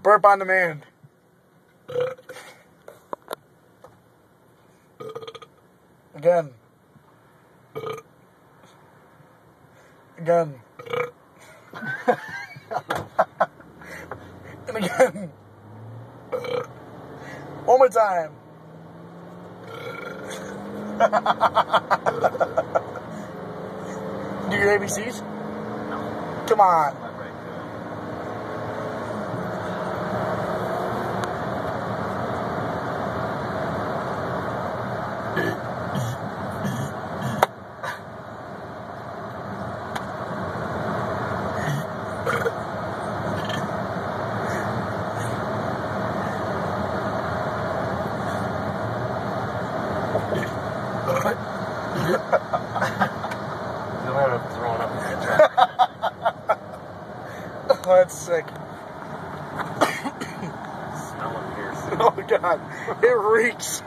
Burp on demand. Again. Again. And again. One more time. Do your ABCs? No. Come on. You'll end up throwing up. Oh, that's sick. Smelling piercing. Oh, God. It reeks.